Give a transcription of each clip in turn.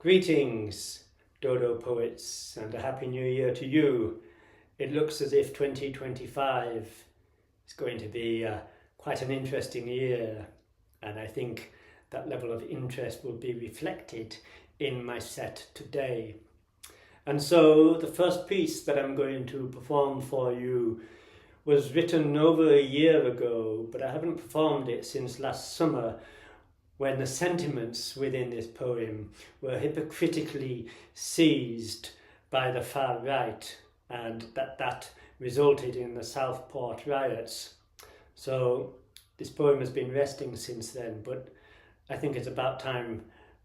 Greetings, Dodo poets, and a Happy New Year to you. It looks as if 2025 is going to be quite an interesting year, and I think that level of interest will be reflected in my set today. And so the first piece that I'm going to perform for you was written over a year ago, but I haven't performed it since last summer, when the sentiments within this poem were hypocritically seized by the far right, and that resulted in the Southport riots. So this poem has been resting since then, but I think it's about time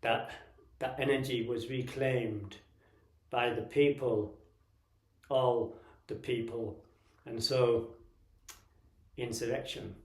that that energy was reclaimed by the people, all the people, and so insurrection.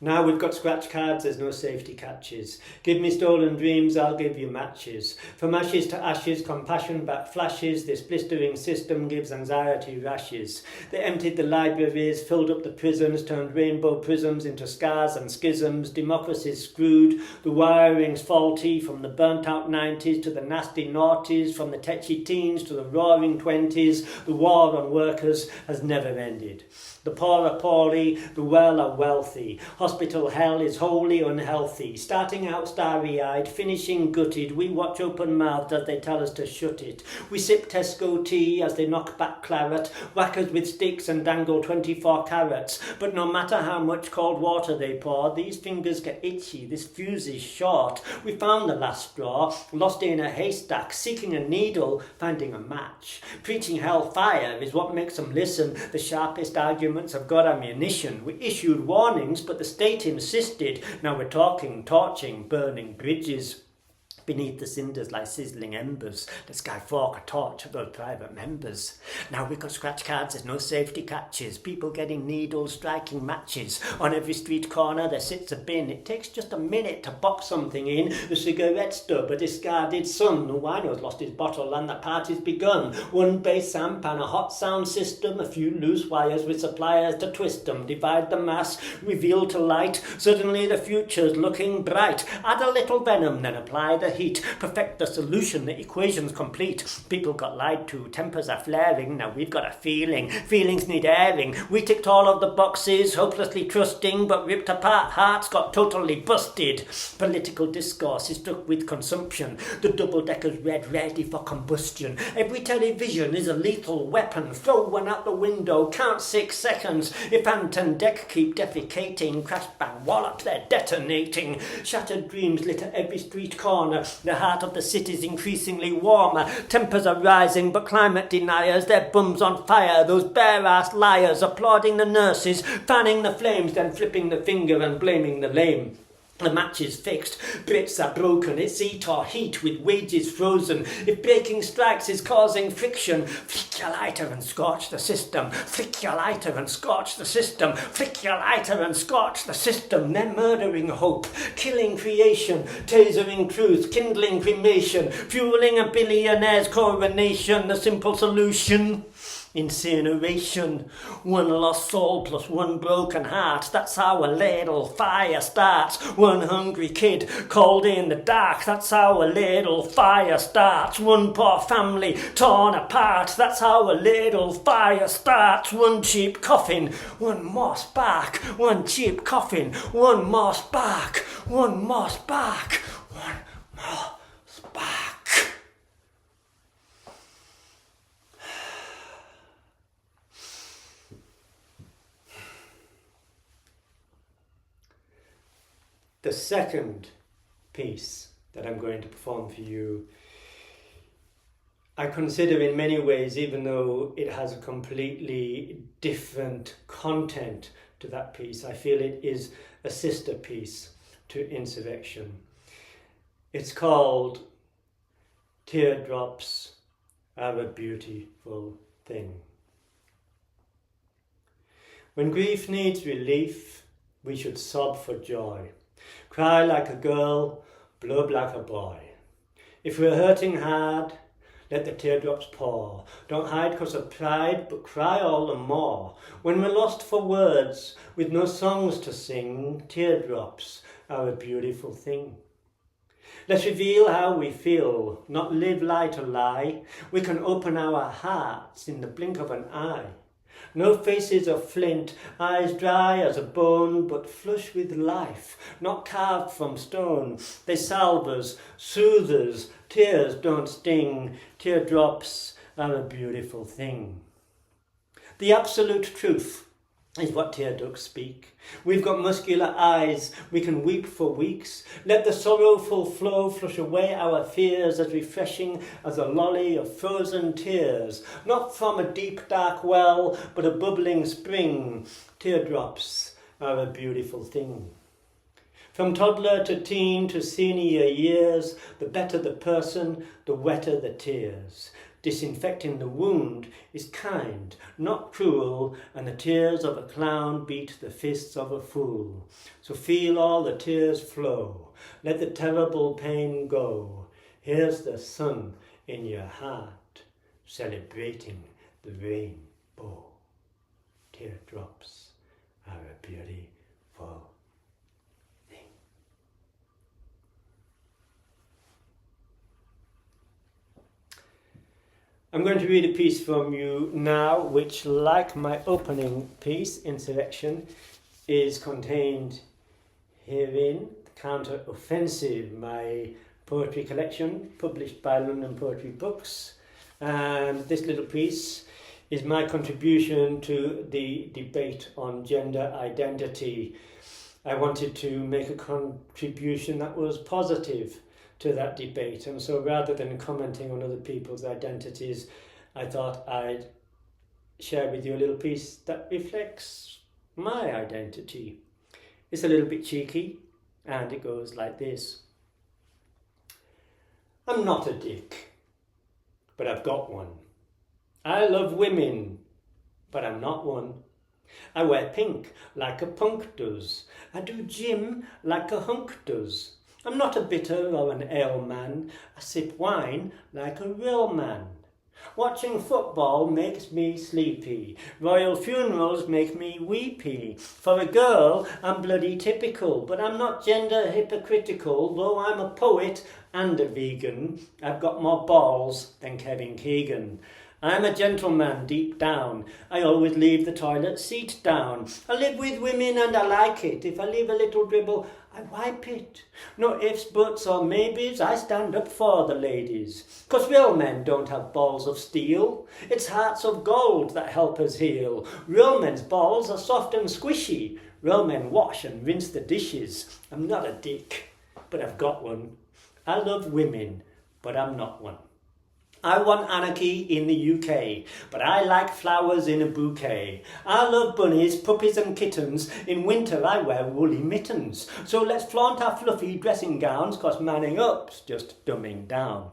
Now we've got scratch cards, there's no safety catches. Give me stolen dreams, I'll give you matches. From ashes to ashes, compassion back flashes. This blistering system gives anxiety rashes. They emptied the libraries, filled up the prisons, turned rainbow prisms into scars and schisms. Democracy's screwed, the wiring's faulty. From the burnt out 90s to the nasty noughties, from the tetchy teens to the roaring 20s, the war on workers has never ended. The poor are poorly, the well are wealthy. Hospital hell is wholly unhealthy. Starting out starry-eyed, finishing gutted. We watch open-mouthed as they tell us to shut it. We sip Tesco tea as they knock back claret. Whack us with sticks and dangle 24 carrots. But no matter how much cold water they pour, these fingers get itchy, this fuse is short. We found the last straw, lost in a haystack, seeking a needle, finding a match. Preaching hellfire is what makes them listen. The sharpest argument have got ammunition. We issued warnings, but the state insisted. Now we're talking, torching, burning bridges. Beneath the cinders lie sizzling embers. The sky fork a torch of those private members. Now we've got scratch cards, there's no safety catches. People getting needles, striking matches. On every street corner there sits a bin. It takes just a minute to box something in. A cigarette stub, a discarded son. The wino's lost his bottle and the party's begun. One bass amp and a hot sound system. A few loose wires with suppliers to twist them. Divide the mass, reveal to light. Suddenly the future's looking bright. Add a little venom, then apply the heat. Perfect the solution, the equation's complete. People got lied to, tempers are flaring. Now we've got a feeling, feelings need airing. We ticked all of the boxes, hopelessly trusting, but ripped apart hearts got totally busted. Political discourse is struck with consumption. The double-decker's red, ready for combustion. Every television is a lethal weapon. Throw one out the window, count 6 seconds. If ant and deck keep defecating, crash bang wallop, they're detonating. Shattered dreams litter every street corner. The heart of the city's increasingly warmer. Tempers are rising, but climate deniers, their bums on fire. Those bare-assed liars applauding the nurses, fanning the flames, then flipping the finger and blaming the lame. The match is fixed, Brits are broken, it's heat or heat with wages frozen. If breaking strikes is causing friction, flick your lighter and scorch the system. Flick your lighter and scorch the system. Flick your lighter and scorch the system. They're murdering hope, killing creation, tasering truth, kindling cremation, fueling a billionaire's coronation. The simple solution: incineration. One lost soul plus one broken heart. That's how a little fire starts. One hungry kid called in the dark. That's how a little fire starts. One poor family torn apart. That's how a little fire starts. One cheap coffin, one more spark. One cheap coffin, one more spark. One more spark. One more spark. The second piece that I'm going to perform for you, I consider in many ways, even though it has a completely different content to that piece, I feel it is a sister piece to Insurrection. It's called Teardrops Are a Beautiful Thing. When grief needs relief, we should sob for joy. Cry like a girl, blub like a boy. If we're hurting hard, let the teardrops pour. Don't hide 'cause of pride, but cry all the more. When we're lost for words, with no songs to sing, teardrops are a beautiful thing. Let's reveal how we feel, not live lie to lie. We can open our hearts in the blink of an eye. No faces of flint, eyes dry as a bone, but flush with life, not carved from stone. They salve us, soothe us, tears don't sting, teardrops are a beautiful thing. The absolute truth is what tear ducts speak. We've got muscular eyes, we can weep for weeks. Let the sorrowful flow flush away our fears, as refreshing as a lolly of frozen tears. Not from a deep dark well, but a bubbling spring. Teardrops are a beautiful thing. From toddler to teen to senior years, the better the person, the wetter the tears. Disinfecting the wound is kind, not cruel, and the tears of a clown beat the fists of a fool. So feel all the tears flow, let the terrible pain go. Here's the sun in your heart, celebrating the rainbow. Teardrops are a beautiful thing. I'm going to read a piece from you now, which, like my opening piece, Insurrection, is contained herein, Counter-Offensive, my poetry collection, published by London Poetry Books. And this little piece is my contribution to the debate on gender identity. I wanted to make a contribution that was positive to that debate, and so rather than commenting on other people's identities, I thought I'd share with you a little piece that reflects my identity. It's a little bit cheeky, and it goes like this. I'm not a dick, but I've got one. I love women, but I'm not one. I wear pink like a punk does. I do gym like a hunk does. I'm not a bitter or an ale man. I sip wine like a real man. Watching football makes me sleepy. Royal funerals make me weepy. For a girl, I'm bloody typical, but I'm not gender hypocritical. Though I'm a poet and a vegan, I've got more balls than Kevin Keegan. I'm a gentleman deep down. I always leave the toilet seat down. I live with women and I like it. If I leave a little dribble, I wipe it. No ifs, buts or maybes, I stand up for the ladies. 'Cause real men don't have balls of steel. It's hearts of gold that help us heal. Real men's balls are soft and squishy. Real men wash and rinse the dishes. I'm not a dick, but I've got one. I love women, but I'm not one. I want anarchy in the UK, but I like flowers in a bouquet. I love bunnies, puppies and kittens. In winter I wear woolly mittens. So let's flaunt our fluffy dressing gowns, 'cause manning up's just dumbing down.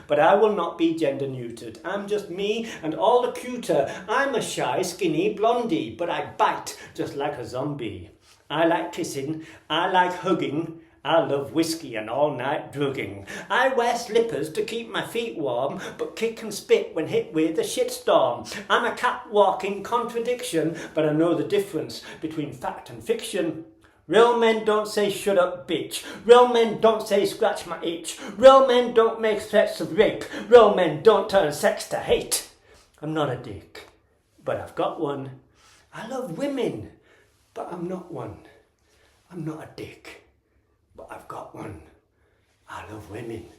But I will not be gender neutered. I'm just me and all the cuter. I'm a shy, skinny blondie, but I bite just like a zombie. I like kissing, I like hugging. I love whiskey and all-night drugging. I wear slippers to keep my feet warm, but kick and spit when hit with a shitstorm. I'm a cat-walking contradiction, but I know the difference between fact and fiction. Real men don't say shut up bitch. Real men don't say scratch my itch. Real men don't make threats of rape. Real men don't turn sex to hate. I'm not a dick, but I've got one. I love women, but I'm not one. I'm not a dick, but I've got one. I love women,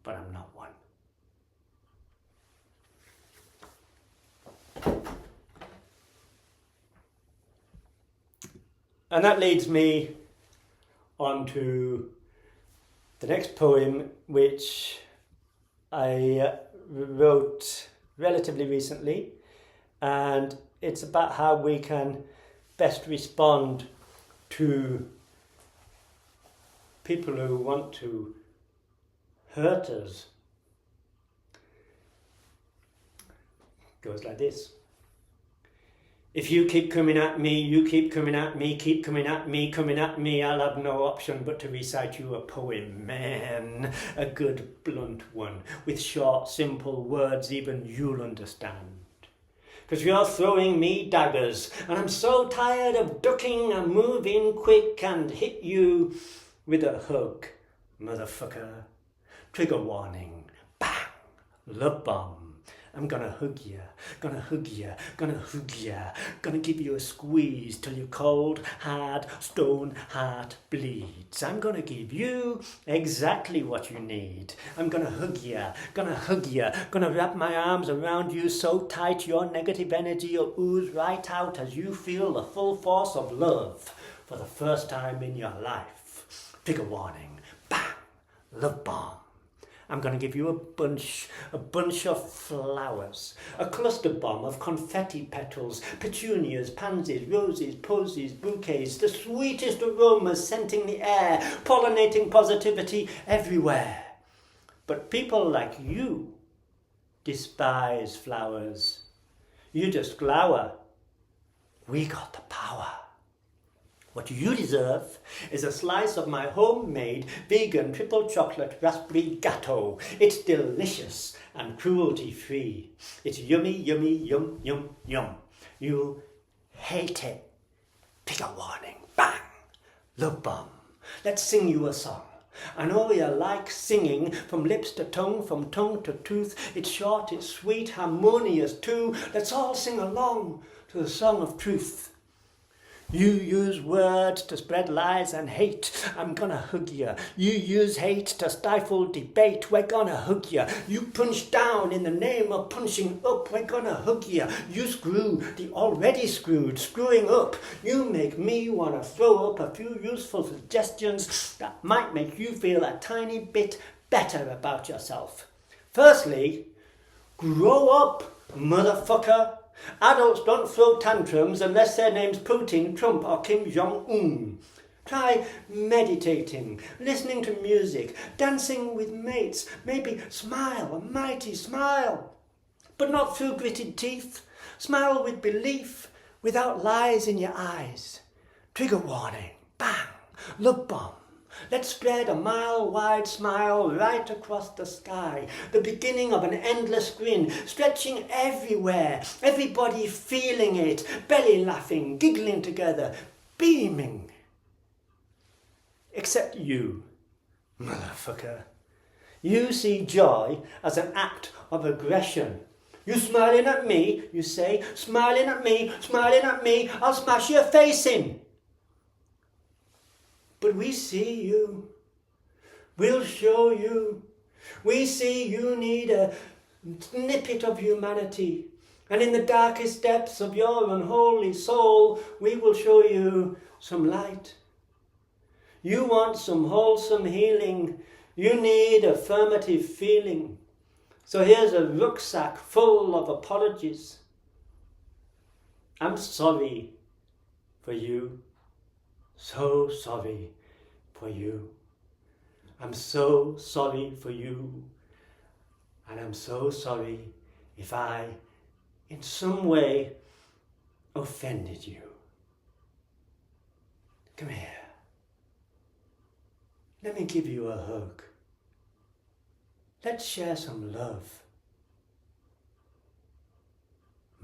but I'm not one. And that leads me on to the next poem, which I wrote relatively recently, and it's about how we can best respond to people who want to hurt us. It goes like this. If you keep coming at me, you keep coming at me, keep coming at me, I'll have no option but to recite you a poem, man, a good blunt one, with short, simple words even you'll understand. 'Cause you're throwing me daggers, and I'm so tired of ducking and moving quick and hit you with a hug, motherfucker. Trigger warning, bang, love bomb. I'm gonna hug ya, gonna hug ya, gonna hug ya, gonna give you a squeeze till your cold, hard, stone heart bleeds. I'm gonna give you exactly what you need. I'm gonna hug ya, gonna wrap my arms around you so tight your negative energy will ooze right out as you feel the full force of love for the first time in your life. Trigger warning, bang, love bomb. I'm going to give you a bunch of flowers, a cluster bomb of confetti petals, petunias, pansies, roses, posies, bouquets, the sweetest aromas scenting the air, pollinating positivity everywhere. But people like you despise flowers. You just glower. We got the power. What you deserve is a slice of my homemade vegan triple chocolate raspberry gâteau. It's delicious and cruelty-free. It's yummy, yummy, yum, yum, yum. You'll hate it. Trigger warning. Bang! Love bomb. Let's sing you a song. I know you like singing from lips to tongue, from tongue to tooth. It's short, it's sweet, harmonious too. Let's all sing along to the song of truth. You use words to spread lies and hate. I'm gonna hug you. You use hate to stifle debate. We're gonna hug you. You punch down in the name of punching up. We're gonna hug you. You screw the already screwed, screwing up. You make me wanna throw up a few useful suggestions that might make you feel a tiny bit better about yourself. Firstly, grow up, motherfucker. Adults don't throw tantrums unless their name's Putin, Trump or Kim Jong-un. Try meditating, listening to music, dancing with mates, maybe smile, a mighty smile. But not through gritted teeth. Smile with belief, without lies in your eyes. Trigger warning, bang, love bomb. Let's spread a mile-wide smile right across the sky, the beginning of an endless grin, stretching everywhere, everybody feeling it, belly laughing, giggling together, beaming. Except you, motherfucker. You see joy as an act of aggression. You smiling at me, you say, smiling at me, I'll smash your face in. But we see you, we'll show you. We see you need a snippet of humanity. And in the darkest depths of your unholy soul, we will show you some light. You want some wholesome healing. You need affirmative feeling. So here's a rucksack full of apologies. I'm sorry for you. So sorry for you. I'm so sorry for you. And I'm so sorry if I, in some way, offended you. Come here. Let me give you a hug. Let's share some love.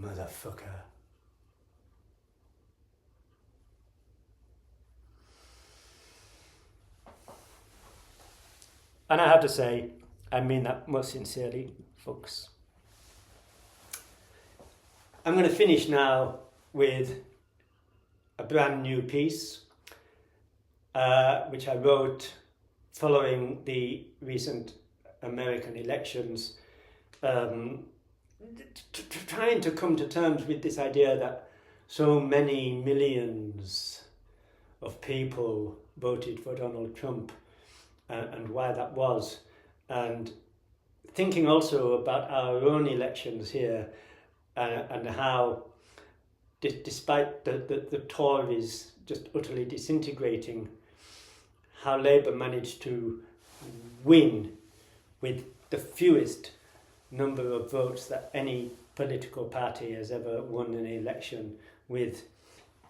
Motherfucker. And I have to say, I mean that most sincerely, folks. I'm going to finish now with a brand new piece, which I wrote following the recent American elections, trying to come to terms with this idea that so many millions of people voted for Donald Trump, and why that was, and thinking also about our own elections here, and how, despite the Tories just utterly disintegrating, how Labour managed to win with the fewest number of votes that any political party has ever won an election with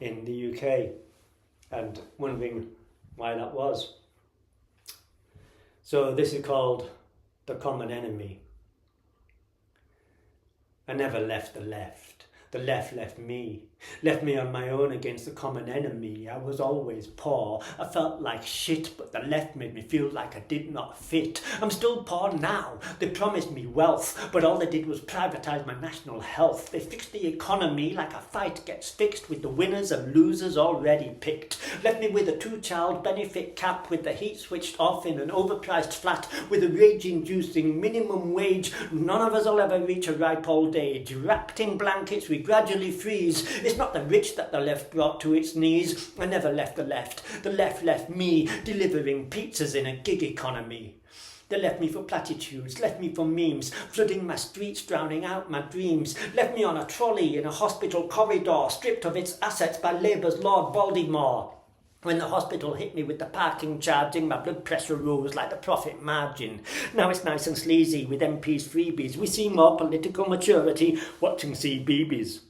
in the UK, and wondering why that was. So this is called The Common Enemy. I never left the left. The left left me on my own against the common enemy. I was always poor, I felt like shit, but the left made me feel like I did not fit. I'm still poor now, they promised me wealth, but all they did was privatise my national health. They fixed the economy like a fight gets fixed with the winners and losers already picked. Left me with a 2-child benefit cap, with the heat switched off in an overpriced flat, with a rage-inducing minimum wage. None of us will ever reach a ripe old age. Wrapped in blankets we gradually freeze. It's not the rich that the left brought to its knees. I never left the left. The left left me, delivering pizzas in a gig economy. They left me for platitudes, left me for memes, flooding my streets, drowning out my dreams. Left me on a trolley in a hospital corridor, stripped of its assets by Labour's Lord Baltimore. When the hospital hit me with the parking charging, my blood pressure rose like the profit margin. Now it's nice and sleazy with MPs' freebies. We see more political maturity watching CBeebies.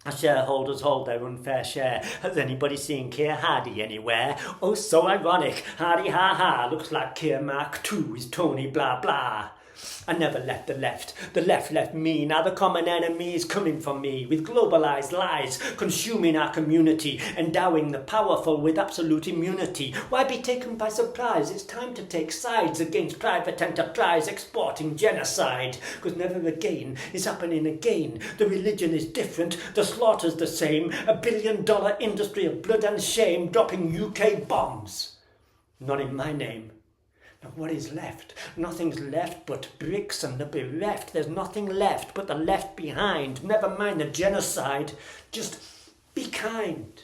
As shareholders hold their unfair share. Has anybody seen Keir Hardie anywhere? Oh, so ironic. Hardie ha ha. Looks like Keir Mark II is Tony blah blah. I never left the left. The left left me. Now the common enemy is coming for me with globalised lies, consuming our community, endowing the powerful with absolute immunity. Why be taken by surprise? It's time to take sides against private enterprise exporting genocide. Because never again is happening again. The religion is different, the slaughter's the same. $1 billion industry of blood and shame dropping UK bombs. Not in my name. Now what is left? Nothing's left but bricks and the bereft. There's nothing left but the left behind. Never mind the genocide. Just be kind.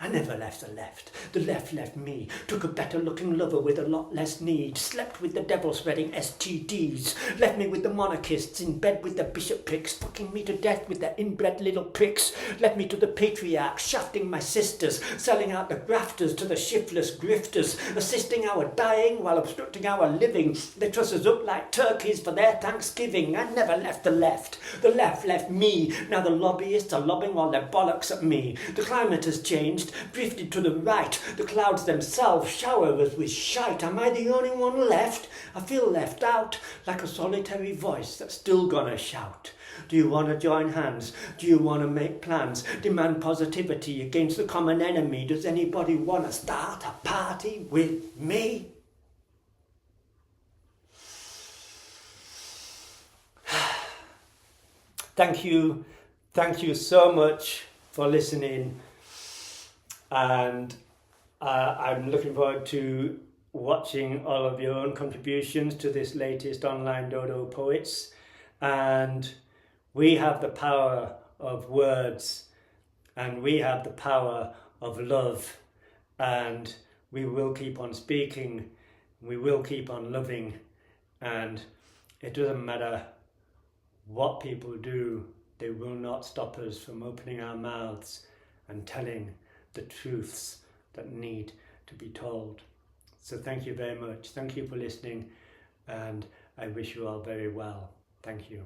I never left the left. The left left me. Took a better looking lover with a lot less need. Slept with the devil spreading STDs. Left me with the monarchists, in bed with the bishoprics, fucking me to death with their inbred little pricks. Left me to the patriarchs, shafting my sisters, selling out the grafters to the shiftless grifters, assisting our dying while obstructing our living. They truss us up like turkeys for their Thanksgiving. I never left the left. The left left me. Now the lobbyists are lobbing all their bollocks at me. The climate has changed. Drifted to the right, the clouds themselves shower us with shite. Am I the only one left? I feel left out, like a solitary voice that's still gonna shout. Do you want to join hands? Do you want to make plans? Demand positivity against the common enemy? Does anybody want to start a party with me? Thank you so much for listening. And I'm looking forward to watching all of your own contributions to this latest online Dodo Poets. And we have the power of words, and we have the power of love, and we will keep on speaking, we will keep on loving, and it doesn't matter what people do, they will not stop us from opening our mouths and telling the truths that need to be told. So thank you very much. Thank you for listening, and I wish you all very well. Thank you.